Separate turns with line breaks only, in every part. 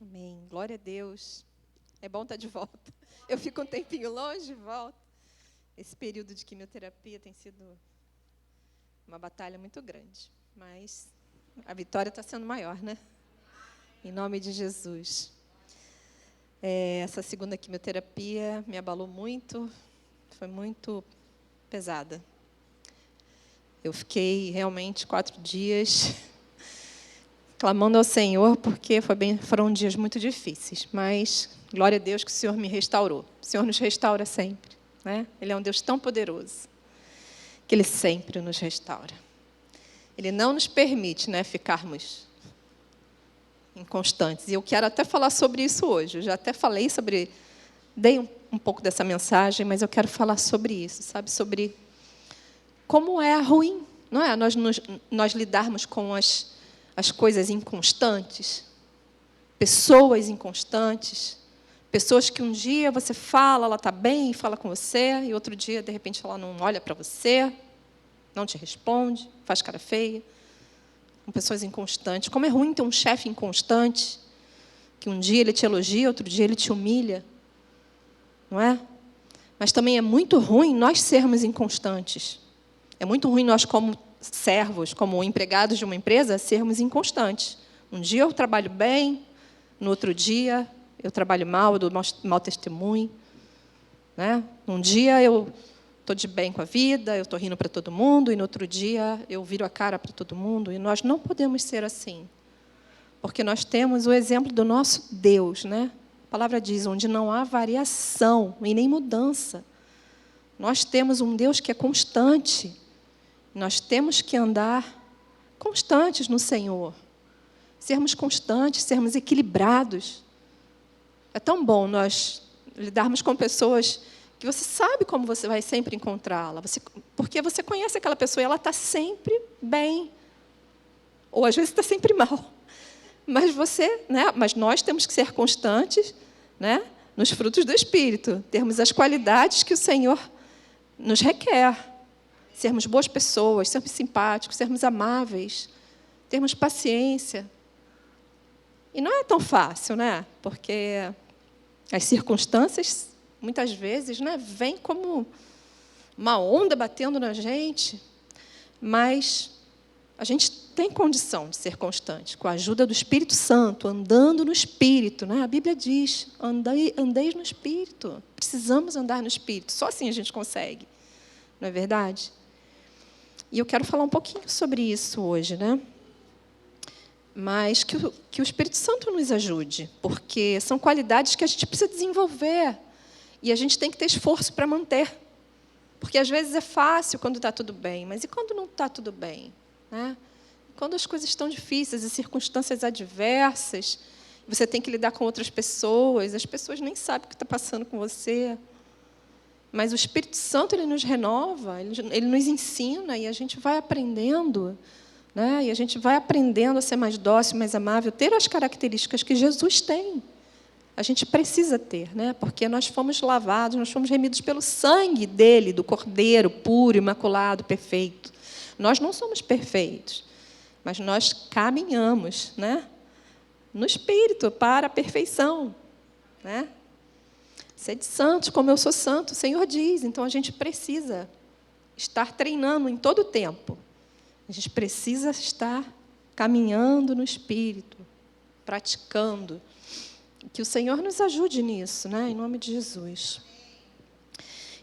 Amém. Glória a Deus. É bom estar de volta. Eu fico um tempinho longe e volto. Esse período de quimioterapia tem sido uma batalha muito grande. Mas a vitória está sendo maior, né? Em nome de Jesus. Essa segunda quimioterapia me abalou muito. Foi muito pesada. Eu fiquei realmente 4 dias clamando ao Senhor, porque foram dias muito difíceis. Mas, glória a Deus que o Senhor me restaurou. O Senhor nos restaura sempre, né? Ele é um Deus tão poderoso, que Ele sempre nos restaura. Ele não nos permite, né, ficarmos inconstantes. E eu quero até falar sobre isso hoje. Eu já até falei sobre... Dei um pouco dessa mensagem, mas eu quero falar sobre isso, sabe? Sobre como é ruim, não é? Nós lidarmos com as coisas inconstantes, pessoas inconstantes, pessoas que um dia você fala, ela está bem, fala com você, e outro dia, de repente, ela não olha para você, não te responde, faz cara feia. Com pessoas inconstantes. Como é ruim ter um chefe inconstante, que um dia ele te elogia, outro dia ele te humilha, não é? Mas também é muito ruim nós sermos inconstantes. É muito ruim nós, como servos, como empregados de uma empresa, sermos inconstantes. Um dia eu trabalho bem, no outro dia eu trabalho mal, eu dou mau testemunho, né? Um dia eu estou de bem com a vida, eu estou rindo para todo mundo, e no outro dia eu viro a cara para todo mundo. E nós não podemos ser assim, porque nós temos o exemplo do nosso Deus, né? A palavra diz, onde não há variação e nem mudança. Nós temos um Deus que é constante. Nós temos que andar constantes no Senhor. Sermos constantes, sermos equilibrados. É tão bom nós lidarmos com pessoas que você sabe como você vai sempre encontrá-la. Porque você conhece aquela pessoa e ela está sempre bem. Ou, às vezes, está sempre mal. Mas mas nós temos que ser constantes, né, nos frutos do Espírito. Termos as qualidades que o Senhor nos requer. Sermos boas pessoas, sermos simpáticos, sermos amáveis, termos paciência. E não é tão fácil, né? Porque as circunstâncias, muitas vezes, né, vêm como uma onda batendo na gente, mas a gente tem condição de ser constante, com a ajuda do Espírito Santo, andando no Espírito, né? A Bíblia diz, andeis no Espírito. Precisamos andar no Espírito, só assim a gente consegue. Não é verdade? E eu quero falar um pouquinho sobre isso hoje, né? Mas que o Espírito Santo nos ajude, porque são qualidades que a gente precisa desenvolver. E a gente tem que ter esforço para manter. Porque, às vezes, é fácil quando está tudo bem, mas e quando não está tudo bem? Né? Quando as coisas estão difíceis, as circunstâncias adversas, você tem que lidar com outras pessoas, as pessoas nem sabem o que está passando com você. Mas o Espírito Santo, ele nos renova, ele nos ensina, e a gente vai aprendendo, né? E a gente vai aprendendo a ser mais dócil, mais amável, ter as características que Jesus tem. A gente precisa ter, né? Porque nós fomos lavados, nós fomos remidos pelo sangue dele, do Cordeiro, puro, imaculado, perfeito. Nós não somos perfeitos, mas nós caminhamos, né, no Espírito para a perfeição, né? Sede santos, como eu sou santo, o Senhor diz. Então, a gente precisa estar treinando em todo o tempo. A gente precisa estar caminhando no Espírito, praticando. Que o Senhor nos ajude nisso, né? Em nome de Jesus.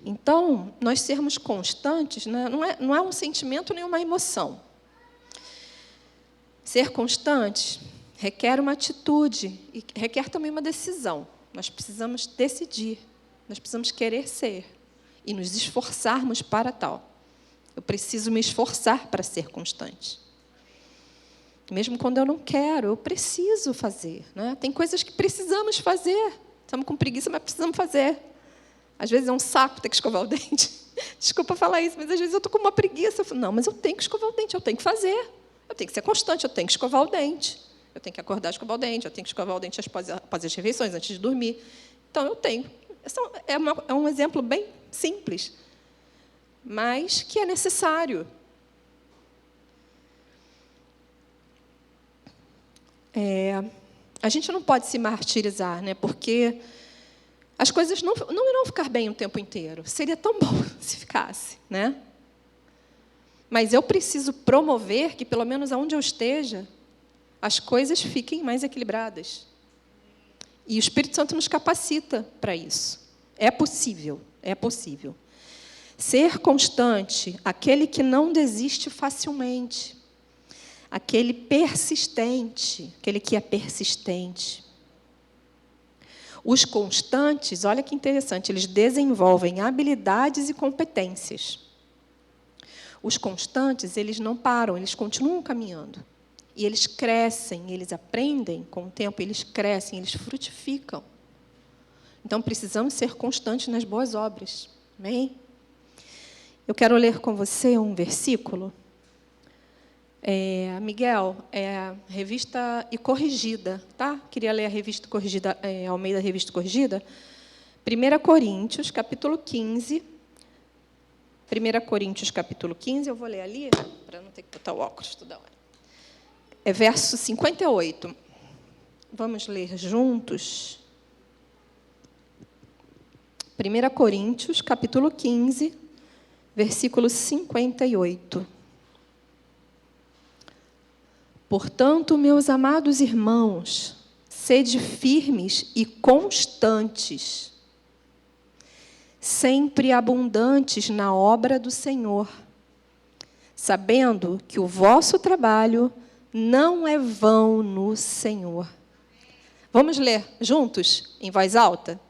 Então, nós sermos constantes, né, não é um sentimento nem uma emoção. Ser constante requer uma atitude e requer também uma decisão. Nós precisamos decidir, nós precisamos querer ser e nos esforçarmos para tal. Eu preciso me esforçar para ser constante. Mesmo quando eu não quero, eu preciso fazer, né? Tem coisas que precisamos fazer. Estamos com preguiça, mas precisamos fazer. Às vezes é um saco ter que escovar o dente. Desculpa falar isso, mas às vezes eu estou com uma preguiça. Eu falo, não, mas eu tenho que escovar o dente, eu tenho que fazer. Eu tenho que ser constante, eu tenho que escovar o dente. Eu tenho que acordar e escovar o dente, eu tenho que escovar o dente após as refeições, antes de dormir. Então, eu tenho. É um exemplo bem simples, mas que é necessário. a gente não pode se martirizar, né? Porque as coisas não irão ficar bem o tempo inteiro. Seria tão bom se ficasse, né? Mas eu preciso promover que, pelo menos aonde eu esteja, as coisas fiquem mais equilibradas. E o Espírito Santo nos capacita para isso. É possível, é possível. Ser constante, aquele que não desiste facilmente, aquele persistente, aquele que é persistente. Os constantes, olha que interessante, eles desenvolvem habilidades e competências. Os constantes, eles não param, eles continuam caminhando. E eles crescem, eles aprendem com o tempo, eles crescem, eles frutificam. Então, precisamos ser constantes nas boas obras. Amém? Eu quero ler com você um versículo. Miguel, Revista e Corrigida, tá? Queria ler a Revista Corrigida, Almeida Revista Corrigida. 1 Coríntios, capítulo 15. 1 Coríntios, capítulo 15, eu vou ler ali, para não ter que botar o óculos toda hora. É verso 58. Vamos ler juntos. 1 Coríntios, capítulo 15, versículo 58. Portanto, meus amados irmãos, sede firmes e constantes, sempre abundantes na obra do Senhor, sabendo que o vosso trabalho não é vão no Senhor. Vamos ler juntos, em voz alta?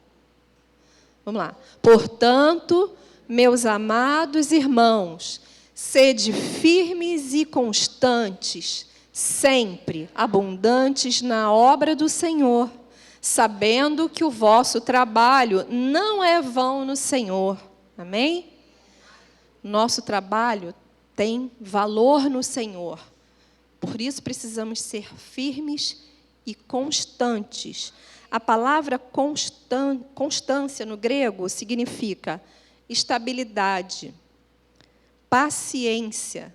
Vamos lá. Portanto, meus amados irmãos, sede firmes e constantes, sempre abundantes na obra do Senhor, sabendo que o vosso trabalho não é vão no Senhor. Amém? Nosso trabalho tem valor no Senhor. Por isso, precisamos ser firmes e constantes. A palavra constância no grego significa estabilidade, paciência,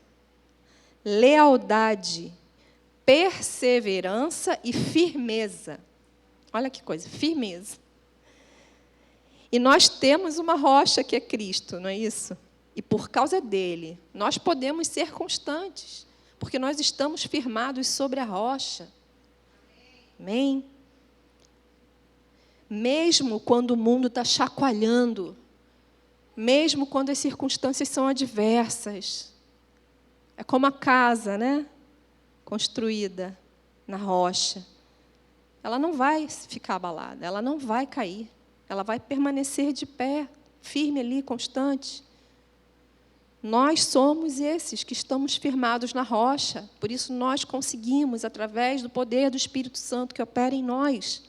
lealdade, perseverança e firmeza. Olha que coisa, firmeza. E nós temos uma rocha que é Cristo, não é isso? E por causa dele, nós podemos ser constantes, porque nós estamos firmados sobre a rocha. Amém? Mesmo quando o mundo está chacoalhando, mesmo quando as circunstâncias são adversas, é como a casa, né? Construída na rocha. Ela não vai ficar abalada, ela não vai cair, ela vai permanecer de pé, firme ali, constante. Nós somos esses que estamos firmados na rocha, por isso nós conseguimos, através do poder do Espírito Santo que opera em nós,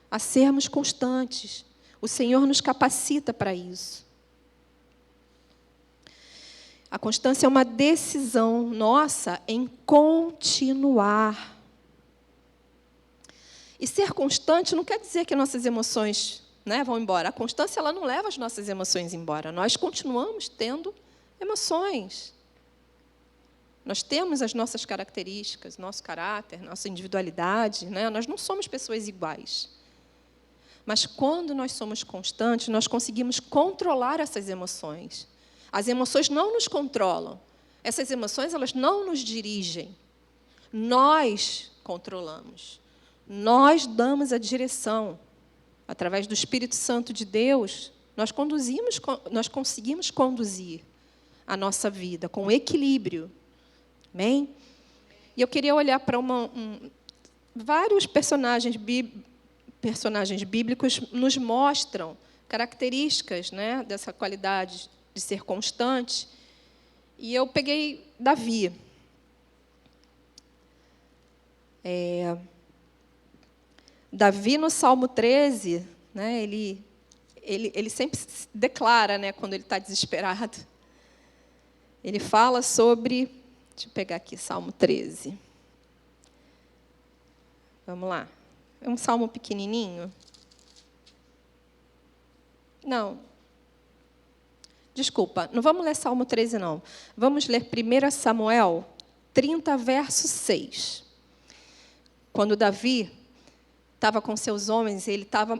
a sermos constantes. O Senhor nos capacita para isso. A constância é uma decisão nossa em continuar. E ser constante não quer dizer que nossas emoções, né, vão embora. A constância ela não leva as nossas emoções embora. Nós continuamos tendo emoções. Nós temos as nossas características, nosso caráter, nossa individualidade, né? Nós não somos pessoas iguais. Mas quando nós somos constantes, nós conseguimos controlar essas emoções. As emoções não nos controlam. Essas emoções, elas não nos dirigem. Nós controlamos. Nós damos a direção. Através do Espírito Santo de Deus, nós conseguimos conduzir a nossa vida com equilíbrio. Amém? E eu queria olhar para vários personagens bíblicos nos mostram características, né, dessa qualidade de ser constante. E eu peguei Davi. Davi, no Salmo 13, né, ele sempre declara, né, quando ele está desesperado. Ele fala sobre... Deixa eu pegar aqui, Salmo 13. Vamos lá. É um salmo pequenininho. Não. Desculpa, não vamos ler Salmo 13, não. Vamos ler 1 Samuel 30, verso 6. Quando Davi estava com seus homens, ele estava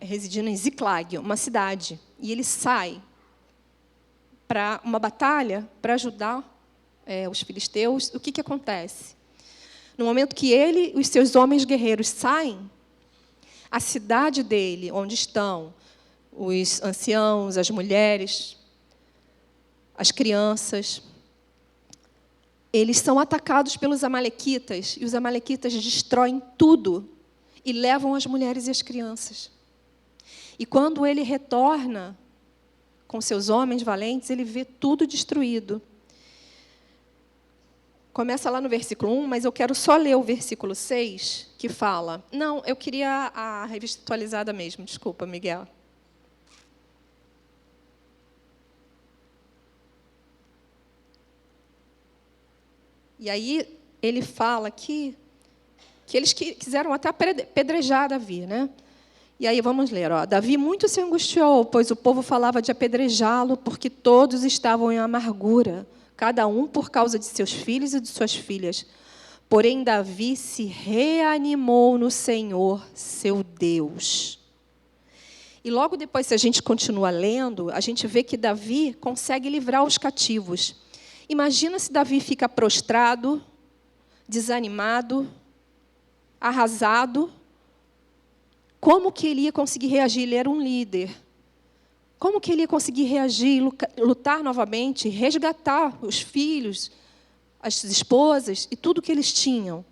residindo em Ziclag, uma cidade. E ele sai para uma batalha para ajudar os filisteus. O que acontece? No momento que ele e os seus homens guerreiros saem, a cidade dele, onde estão os anciãos, as mulheres, as crianças, eles são atacados pelos amalequitas, e os amalequitas destroem tudo e levam as mulheres e as crianças. E quando ele retorna com seus homens valentes, ele vê tudo destruído. Começa lá no versículo 1, mas eu quero só ler o versículo 6, que fala... Não, eu queria a revista atualizada mesmo, desculpa, Miguel. E aí ele fala aqui que eles quiseram até apedrejar Davi, né? E aí vamos ler, ó. Davi muito se angustiou, pois o povo falava de apedrejá-lo, porque todos estavam em amargura, cada um por causa de seus filhos e de suas filhas. Porém, Davi se reanimou no Senhor, seu Deus. E logo depois, se a gente continua lendo, a gente vê que Davi consegue livrar os cativos. Imagina se Davi fica prostrado, desanimado, arrasado. Como que ele ia conseguir reagir? Ele era um líder. Como que ele ia conseguir reagir, lutar novamente, resgatar os filhos, as esposas e tudo que eles tinham?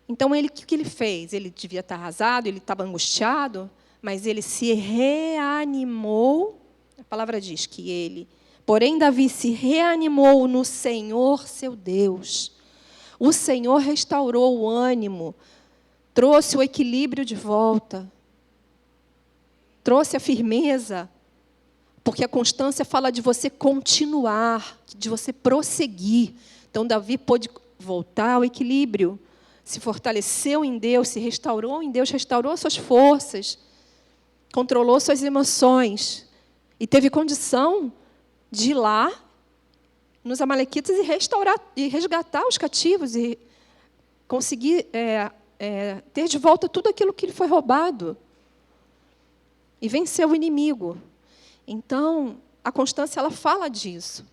Então, o que ele fez? Ele devia estar arrasado, ele estava angustiado, mas ele se reanimou. A palavra diz que ele... Porém, Davi se reanimou no Senhor, seu Deus. O Senhor restaurou o ânimo, trouxe o equilíbrio de volta, trouxe a firmeza, porque a constância fala de você continuar, de você prosseguir. Então, Davi pôde voltar ao equilíbrio, se fortaleceu em Deus, se restaurou em Deus, restaurou suas forças, controlou suas emoções e teve condição de ir lá nos amalequitas e restaurar e resgatar os cativos e conseguir ter de volta tudo aquilo que lhe foi roubado e vencer o inimigo. Então, a constância ela fala disso.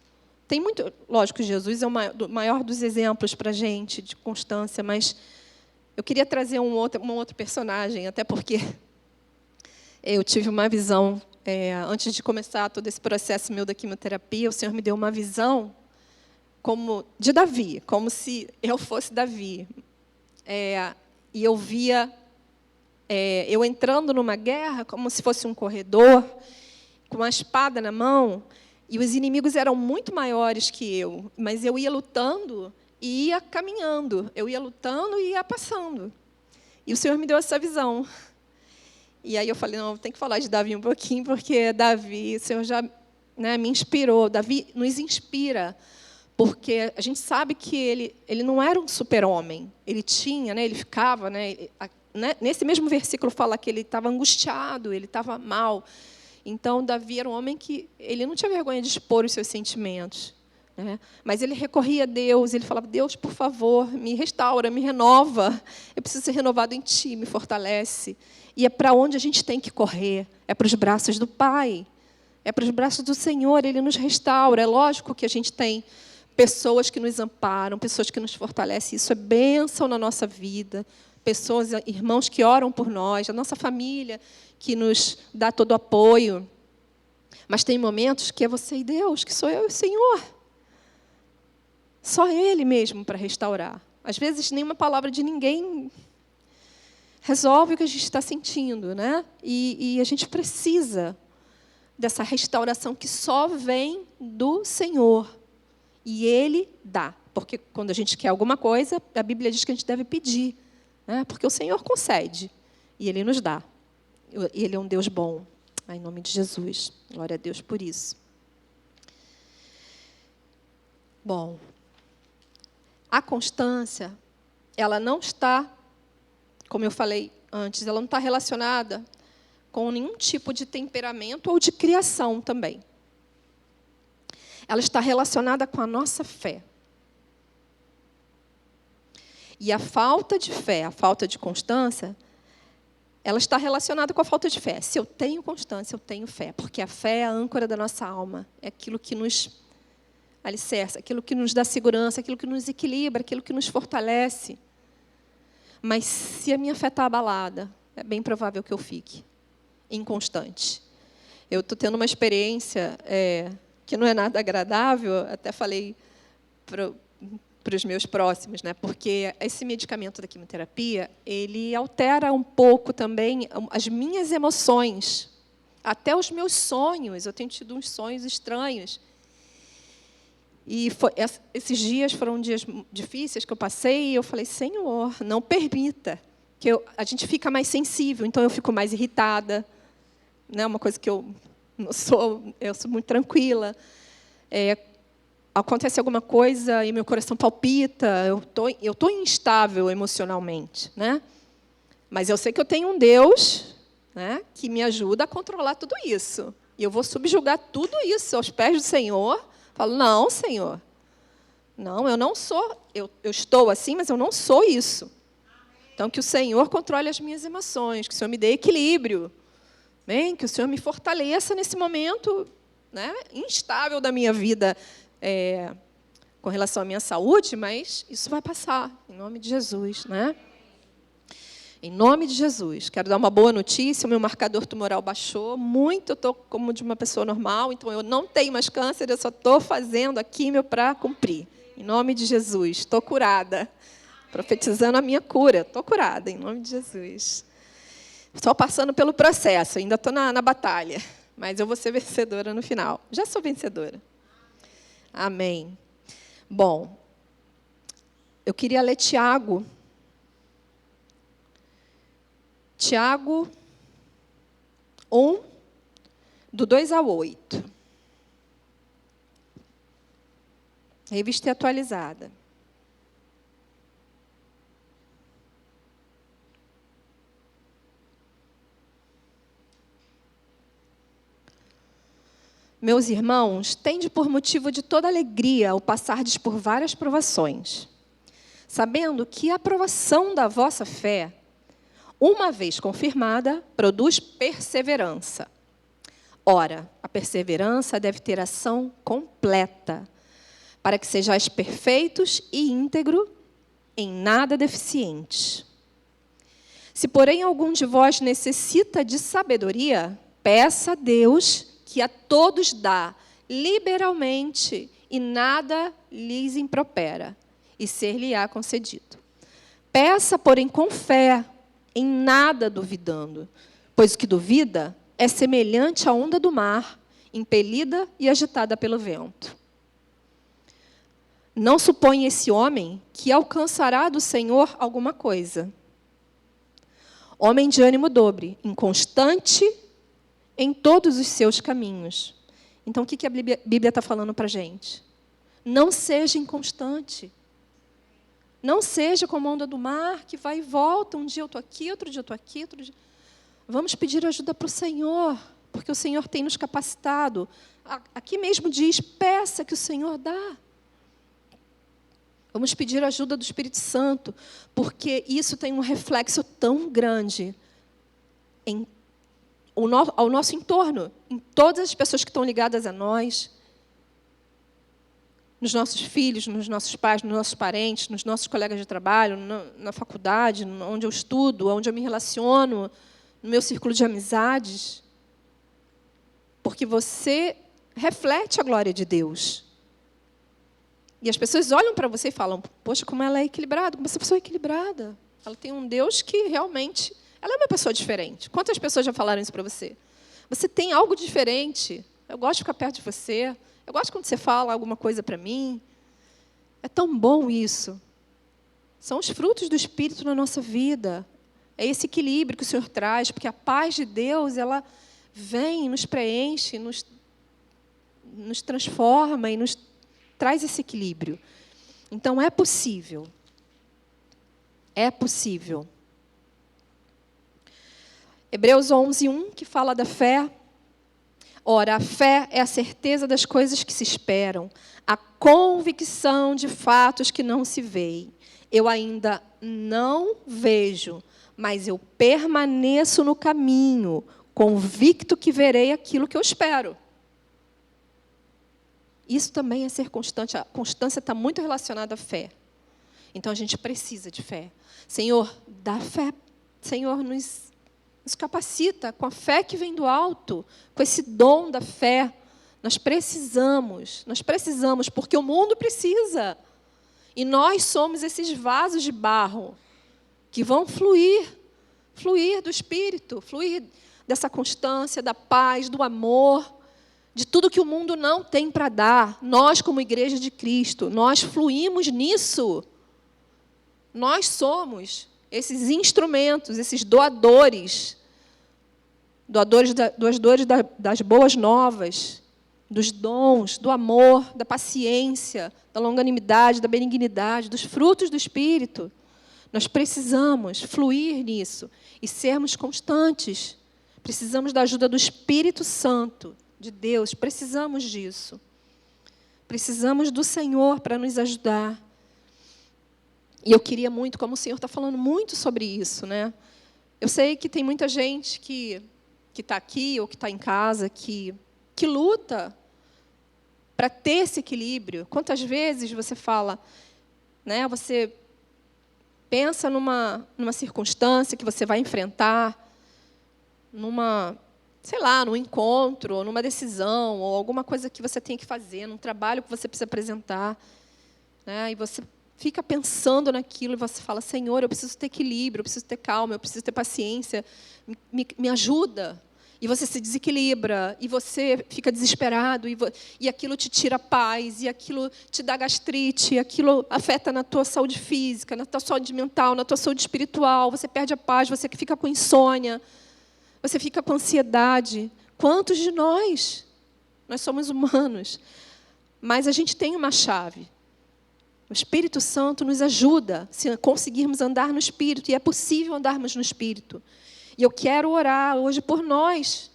Tem muito, lógico, Jesus é o maior dos exemplos para a gente de constância, mas eu queria trazer um outro personagem, até porque eu tive uma visão. Antes de começar todo esse processo meu da quimioterapia, o Senhor me deu uma visão de Davi, como se eu fosse Davi. E eu via eu entrando numa guerra como se fosse um corredor, com uma espada na mão, e os inimigos eram muito maiores que eu, mas eu ia lutando e ia caminhando, eu ia lutando e ia passando. E o Senhor me deu essa visão. E aí eu falei, não, tem que falar de Davi um pouquinho, porque Davi, o Senhor já me inspirou. Davi nos inspira, porque a gente sabe que ele não era um super-homem. Ele tinha, ele ficava... nesse mesmo versículo fala que ele estava angustiado, ele estava mal. Então, Davi era um homem que ele não tinha vergonha de expor os seus sentimentos. Mas ele recorria a Deus, ele falava, Deus, por favor, me restaura, me renova. Eu preciso ser renovado em Ti, me fortalece. E é para onde a gente tem que correr. É para os braços do Pai. É para os braços do Senhor, Ele nos restaura. É lógico que a gente tem pessoas que nos amparam, pessoas que nos fortalecem. Isso é bênção na nossa vida. Pessoas, irmãos que oram por nós, a nossa família que nos dá todo o apoio. Mas tem momentos que é você e Deus, que sou eu e o Senhor. Só Ele mesmo para restaurar. Às vezes, nenhuma palavra de ninguém resolve o que a gente está sentindo, E a gente precisa dessa restauração que só vem do Senhor. E Ele dá. Porque quando a gente quer alguma coisa, a Bíblia diz que a gente deve pedir. Porque o Senhor concede. E Ele nos dá. Ele é um Deus bom. Em nome de Jesus. Glória a Deus por isso. Bom, a constância, ela não está, como eu falei antes, ela não está relacionada com nenhum tipo de temperamento ou de criação também. Ela está relacionada com a nossa fé. E a falta de fé, a falta de constância, ela está relacionada com a falta de fé. Se eu tenho constância, eu tenho fé, porque a fé é a âncora da nossa alma, é aquilo que nos alicerça, aquilo que nos dá segurança, aquilo que nos equilibra, aquilo que nos fortalece. Mas se a minha fé está abalada, é bem provável que eu fique inconstante. Eu estou tendo uma experiência que não é nada agradável, até falei para os meus próximos, né? Porque esse medicamento da quimioterapia, ele altera um pouco também as minhas emoções, até os meus sonhos. Eu tenho tido uns sonhos estranhos. E esses dias foram dias difíceis que eu passei, e eu falei, Senhor, não permita, que a gente fica mais sensível, então eu fico mais irritada, né? Uma coisa que eu sou muito tranquila. Acontece alguma coisa e meu coração palpita, eu tô instável emocionalmente, né? Mas eu sei que eu tenho um Deus, né, que me ajuda a controlar tudo isso. E eu vou subjugar tudo isso aos pés do Senhor. Falo, não, Senhor, não, eu não sou, eu estou assim, mas eu não sou isso. Então, que o Senhor controle as minhas emoções, que o Senhor me dê equilíbrio, bem, que o Senhor me fortaleça nesse momento, né, instável da minha vida, com relação à minha saúde, mas isso vai passar, em nome de Jesus, né? Em nome de Jesus. Quero dar uma boa notícia, o meu marcador tumoral baixou muito, eu estou como de uma pessoa normal, então eu não tenho mais câncer, eu só estou fazendo a químio para cumprir. Em nome de Jesus, estou curada. Profetizando a minha cura, estou curada, em nome de Jesus. Estou passando pelo processo, ainda estou na batalha, mas eu vou ser vencedora no final. Já sou vencedora. Amém. Bom, eu queria ler Tiago 1, do 2 ao 8. Revista atualizada. Meus irmãos, tende por motivo de toda alegria o passardes por várias provações, sabendo que a aprovação da vossa fé, uma vez confirmada, produz perseverança. Ora, a perseverança deve ter ação completa, para que sejais perfeitos e íntegros, em nada deficientes. Se, porém, algum de vós necessita de sabedoria, peça a Deus, que a todos dá liberalmente, e nada lhes impropera, e ser-lhe-á concedido. Peça, porém, com fé, em nada duvidando, pois o que duvida é semelhante à onda do mar, impelida e agitada pelo vento. Não supõe esse homem que alcançará do Senhor alguma coisa. Homem de ânimo dobre, inconstante em todos os seus caminhos. Então, o que a Bíblia está falando para a gente? Não seja inconstante. Não seja como a onda do mar, que vai e volta. Um dia eu estou aqui, outro dia eu estou aqui, outro dia... Vamos pedir ajuda para o Senhor, porque o Senhor tem nos capacitado. Aqui mesmo diz, peça que o Senhor dá. Vamos pedir a ajuda do Espírito Santo, porque isso tem um reflexo tão grande ao nosso entorno, em todas as pessoas que estão ligadas a nós, nos nossos filhos, nos nossos pais, nos nossos parentes, nos nossos colegas de trabalho, na faculdade, onde eu estudo, onde eu me relaciono, no meu círculo de amizades. Porque você reflete a glória de Deus. E as pessoas olham para você e falam, poxa, como ela é equilibrada, como essa pessoa é equilibrada. Ela tem um Deus que realmente... Ela é uma pessoa diferente. Quantas pessoas já falaram isso para você? Você tem algo diferente. Eu gosto de ficar perto de você. Eu gosto quando você fala alguma coisa para mim. É tão bom isso. São os frutos do Espírito na nossa vida. É esse equilíbrio que o Senhor traz, porque a paz de Deus, ela vem, nos preenche, nos transforma e nos traz esse equilíbrio. Então, é possível. É possível. Hebreus 11, 1, que fala da fé. Ora, a fé é a certeza das coisas que se esperam, a convicção de fatos que não se veem. Eu ainda não vejo, mas eu permaneço no caminho, convicto que verei aquilo que eu espero. Isso também é ser constante. A constância está muito relacionada à fé. Então, a gente precisa de fé. Senhor, dá fé. Senhor, nos capacita com a fé que vem do alto, com esse dom da fé. Nós precisamos, porque o mundo precisa. E nós somos esses vasos de barro que vão fluir do Espírito, fluir dessa constância, da paz, do amor, de tudo que o mundo não tem para dar. Nós, como Igreja de Cristo, nós fluímos nisso. Nós somos esses instrumentos, esses doadores das boas novas, dos dons, do amor, da paciência, da longanimidade, da benignidade, dos frutos do Espírito. Nós precisamos fluir nisso e sermos constantes. Precisamos da ajuda do Espírito Santo de Deus, precisamos disso. Precisamos do Senhor para nos ajudar. E eu queria muito, como o Senhor está falando muito sobre isso, né? Eu sei que tem muita gente que está aqui ou que está em casa, que luta para ter esse equilíbrio. Quantas vezes você fala, né? Você pensa numa circunstância que você vai enfrentar, num encontro, ou numa decisão, ou alguma coisa que você tem que fazer, num trabalho que você precisa apresentar, né? E você fica pensando naquilo e você fala, Senhor, eu preciso ter equilíbrio, eu preciso ter calma, eu preciso ter paciência, me ajuda. E você se desequilibra, e você fica desesperado, e aquilo te tira a paz, e aquilo te dá gastrite, e aquilo afeta na tua saúde física, na tua saúde mental, na tua saúde espiritual, você perde a paz, você fica com insônia, você fica com ansiedade. Quantos de nós? Nós somos humanos. Mas a gente tem uma chave. O Espírito Santo nos ajuda se conseguirmos andar no Espírito, e é possível andarmos no Espírito. E eu quero orar hoje por nós,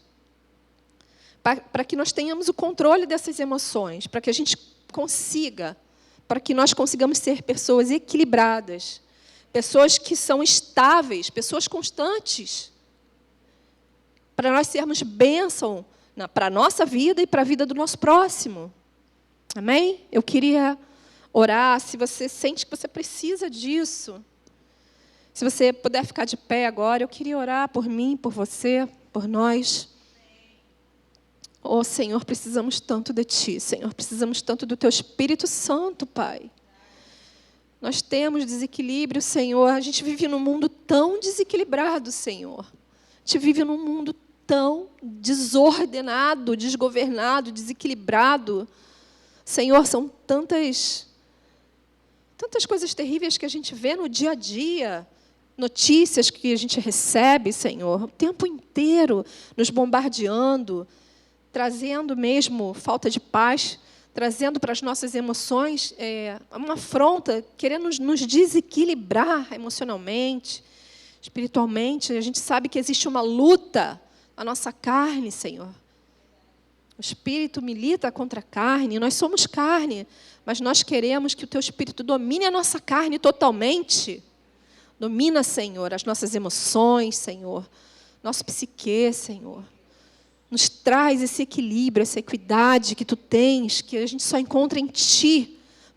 para que nós tenhamos o controle dessas emoções, para que a gente consiga, para que nós consigamos ser pessoas equilibradas, pessoas que são estáveis, pessoas constantes, para nós sermos bênção para a nossa vida e para a vida do nosso próximo. Amém? Eu queria orar, se você sente que você precisa disso. Se você puder ficar de pé agora, eu queria orar por mim, por você, por nós. Oh, Senhor, precisamos tanto de Ti, Senhor. Precisamos tanto do Teu Espírito Santo, Pai. Nós temos desequilíbrio, Senhor. A gente vive num mundo tão desequilibrado, Senhor. A gente vive num mundo tão desordenado, desgovernado, desequilibrado. Senhor, são tantas coisas terríveis que a gente vê no dia a dia, notícias que a gente recebe, Senhor, o tempo inteiro nos bombardeando, trazendo mesmo falta de paz, trazendo para as nossas emoções uma afronta, querendo nos desequilibrar emocionalmente, espiritualmente. A gente sabe que existe uma luta na nossa carne, Senhor. O Espírito milita contra a carne, nós somos carne, mas nós queremos que o Teu Espírito domine a nossa carne totalmente. Domina, Senhor, as nossas emoções, Senhor, nosso psique, Senhor. Nos traz esse equilíbrio, essa equidade que Tu tens, que a gente só encontra em Ti.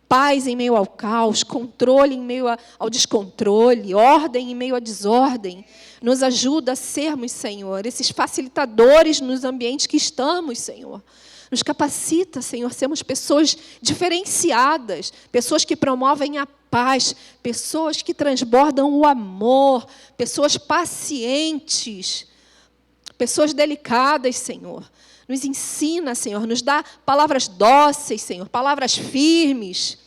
Paz em meio ao caos, controle em meio ao descontrole, ordem em meio à desordem. Nos ajuda a sermos, Senhor, esses facilitadores nos ambientes que estamos, Senhor. Nos capacita, Senhor, sermos pessoas diferenciadas, pessoas que promovem a paz, pessoas que transbordam o amor, pessoas pacientes, pessoas delicadas, Senhor. Nos ensina, Senhor, nos dá palavras dóceis, Senhor, palavras firmes,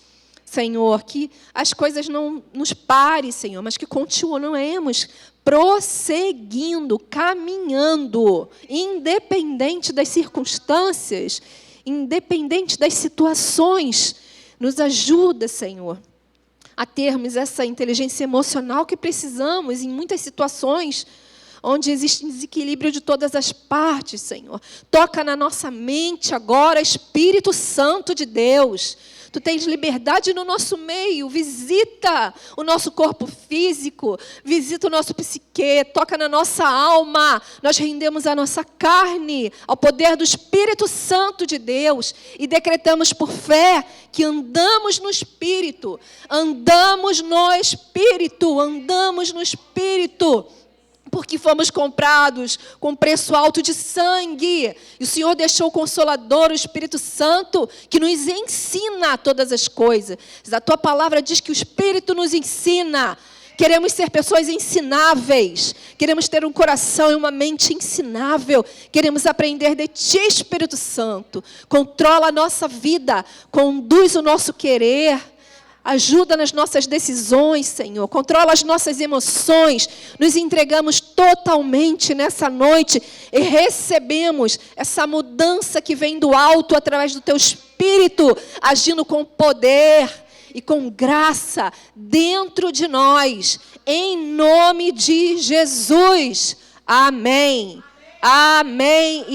Senhor, que as coisas não nos parem, Senhor, mas que continuemos prosseguindo, caminhando, independente das circunstâncias, independente das situações. Nos ajuda, Senhor, a termos essa inteligência emocional que precisamos em muitas situações onde existe desequilíbrio de todas as partes, Senhor. Toca na nossa mente agora, Espírito Santo de Deus. Tu tens liberdade no nosso meio, visita o nosso corpo físico, visita o nosso psique, toca na nossa alma. Nós rendemos a nossa carne ao poder do Espírito Santo de Deus e decretamos por fé que andamos no Espírito, andamos no Espírito, andamos no Espírito. Porque fomos comprados com preço alto de sangue. E o Senhor deixou o Consolador, o Espírito Santo, que nos ensina todas as coisas. A Tua palavra diz que o Espírito nos ensina. Queremos ser pessoas ensináveis. Queremos ter um coração e uma mente ensinável. Queremos aprender de Ti, Espírito Santo. Controla a nossa vida, conduz o nosso querer. Ajuda nas nossas decisões, Senhor. Controla as nossas emoções. Nos entregamos totalmente nessa noite e recebemos essa mudança que vem do alto através do Teu Espírito, agindo com poder e com graça dentro de nós. Em nome de Jesus. Amém. Amém.